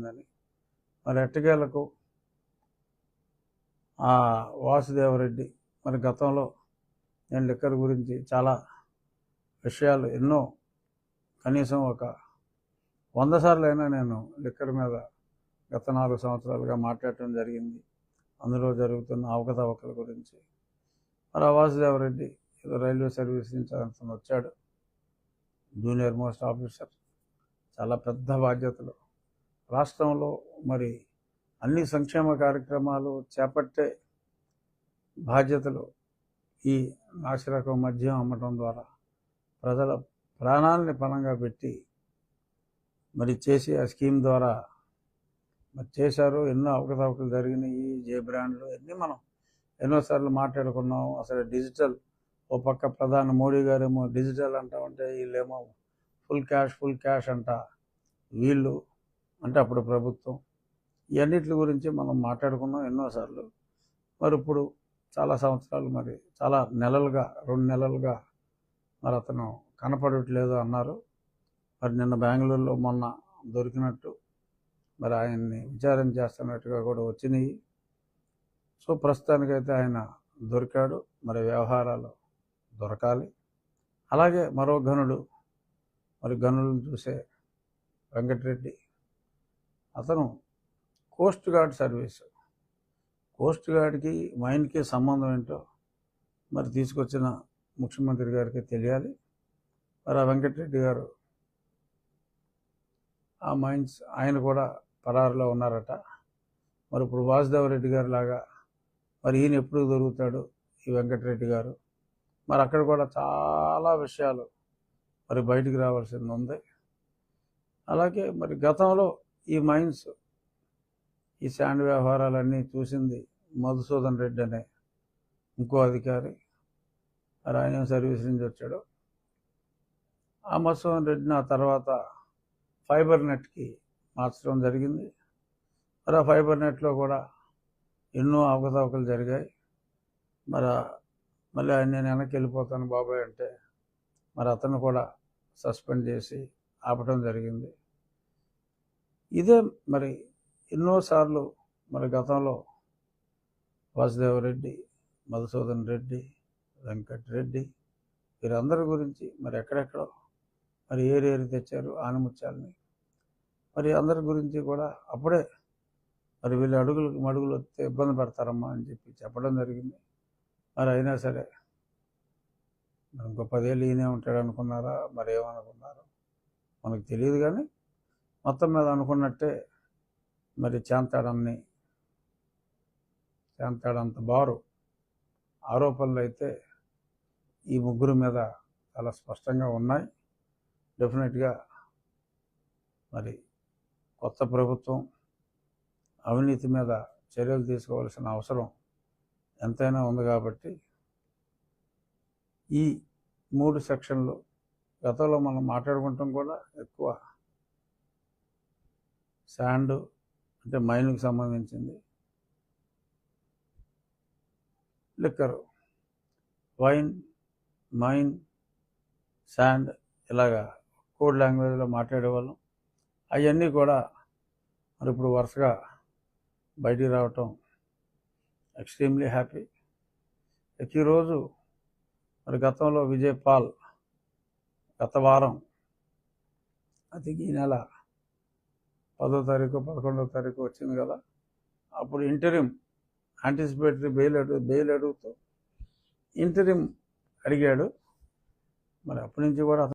జరిగిందని. మరి ఎట్టకేలకు ఆ వాసుదేవరెడ్డి మరి గతంలో నేను లిక్కర్ గురించి చాలా విషయాలు ఎన్నో కనీసం ఒక 100 సార్లు అయినా నేను లిక్కర్ మీద గత 4 సంవత్సరాలుగా మాట్లాడటం జరిగింది. అందులో జరుగుతున్న అవకతవకల గురించి. మరి ఆ వాసుదేవరెడ్డి ఏదో రైల్వే సర్వీస్ నుంచి అతను వచ్చాడు, జూనియర్ మోస్ట్ ఆఫీసర్, చాలా పెద్ద బాధ్యతలు. రాష్ట్రంలో మరి అన్ని సంక్షేమ కార్యక్రమాలు చేపట్టే బాధ్యతలు ఈ నాసిరకం మద్యం అమ్మటం ద్వారా ప్రజల ప్రాణాలని పణంగా పెట్టి మరి చేసి ఆ స్కీమ్ ద్వారా మరి చేశారు. ఎన్నో అవకతవకలు జరిగినాయి. జే బ్రాండ్లు అన్నీ మనం ఎన్నోసార్లు మాట్లాడుకున్నాం. అసలు డిజిటల్ ఓ పక్క ప్రధాని మోడీ గారేమో డిజిటల్ అంటామంటే వీళ్ళేమో ఫుల్ క్యాష్ అంట. వీళ్ళు అంటే అప్పుడు ప్రభుత్వం ఇవన్నిటి గురించి మనం మాట్లాడుకున్నాం ఎన్నోసార్లు. మరి ఇప్పుడు చాలా సంవత్సరాలు మరి చాలా నెలలుగా 2 నెలలుగా మరి అతను కనపడట్లేదు అన్నారు. మరి నిన్న బెంగళూరులో మొన్న దొరికినట్టు మరి ఆయన్ని విచారణ చేస్తున్నట్టుగా కూడా వచ్చినాయి. సో ప్రస్తుతానికైతే ఆయన దొరికాడు. మరి వ్యవహారాలు దొరకాలి. అలాగే మరో గనుడు, మరి గనులను చూసే వెంకటరెడ్డి, అతను కోస్ట్ గార్డ్ సర్వీసు, కోస్ట్ గార్డ్కి మైన్కి సంబంధం ఏంటో మరి తీసుకొచ్చిన ముఖ్యమంత్రి గారికి తెలియాలి. మరి ఆ వెంకటరెడ్డి గారు ఆ మైన్స్ ఆయన కూడా పరారులో ఉన్నారట. మరి ఇప్పుడు వాసుదేవరెడ్డి గారి లాగా మరి ఈయన ఎప్పుడు దొరుకుతాడు ఈ వెంకటరెడ్డి గారు? మరి అక్కడ కూడా చాలా విషయాలు మరి బయటికి రావాల్సింది ఉంది. అలాగే మరి గతంలో ఈ మైన్స్ ఈ శాండ్ వ్యవహారాలన్నీ చూసింది మధుసూదన్ రెడ్డి అనే ఇంకో అధికారి. మరి ఆయన సర్వీస్ నుంచి వచ్చాడు. ఆ మధుసూదన్ రెడ్డిని ఆ తర్వాత ఫైబర్ నెట్కి మార్చడం జరిగింది. మరి ఆ ఫైబర్ నెట్లో కూడా ఎన్నో అవకతవకలు జరిగాయి. మరి మళ్ళీ ఆయన నేను వెనక్కి వెళ్ళిపోతాను బాబాయ్ అంటే మరి అతను కూడా సస్పెండ్ చేసి ఆపటం జరిగింది. ఇదే మరి ఎన్నోసార్లు మరి గతంలో వాసుదేవరెడ్డి, మధుసూదన్ రెడ్డి, వెంకటరెడ్డి వీరందరి గురించి మరి ఎక్కడెక్కడో మరి ఏరి తెచ్చారు ఆనిముత్యాలని. మరి అందరి గురించి కూడా అప్పుడే మరి వీళ్ళు అడుగులకు మడుగులు వస్తే ఇబ్బంది పడతారమ్మా అని చెప్పడం జరిగింది. మరి అయినా సరే మరి ఇంకో 10 ఏళ్ళు ఈయనే ఉంటాడు అనుకున్నారా, మరి ఏమనుకున్నారు మనకు తెలియదు. కానీ మొత్తం మీద అనుకున్నట్టే మరి చేంతాడంత బారు ఆరోపణలు అయితే ఈ ముగ్గురు మీద చాలా స్పష్టంగా ఉన్నాయి. డెఫినెట్గా మరి కొత్త ప్రభుత్వం అవినీతి మీద చర్యలు తీసుకోవాల్సిన అవసరం ఎంతైనా ఉంది. కాబట్టి ఈ 3 సెక్షన్లు గతంలో మనం మాట్లాడుకుంటాం కూడా ఎక్కువ శాండ్ అంటే మైన్కి సంబంధించింది, లిక్కరు, వైన్, మైన్, శాండ్ ఇలాగా కోడ్ లాంగ్వేజ్లో మాట్లాడేవాళ్ళం. అవన్నీ కూడా మరి ఇప్పుడు వరుసగా బయటికి రావటం ఎక్స్ట్రీమ్లీ హ్యాపీ. ఈరోజు మరి గతంలో విజయ్ పాల్ గత వారం అది ఈ నెల 10వ తారీఖు 11వ తారీఖు వచ్చింది కదా, అప్పుడు ఇంటరిమ్ యాంటిసిపేటరీ బెయిల్ అడుగుతూ ఇంటరిమ్ అడిగాడు. మరి అప్పటి నుంచి కూడా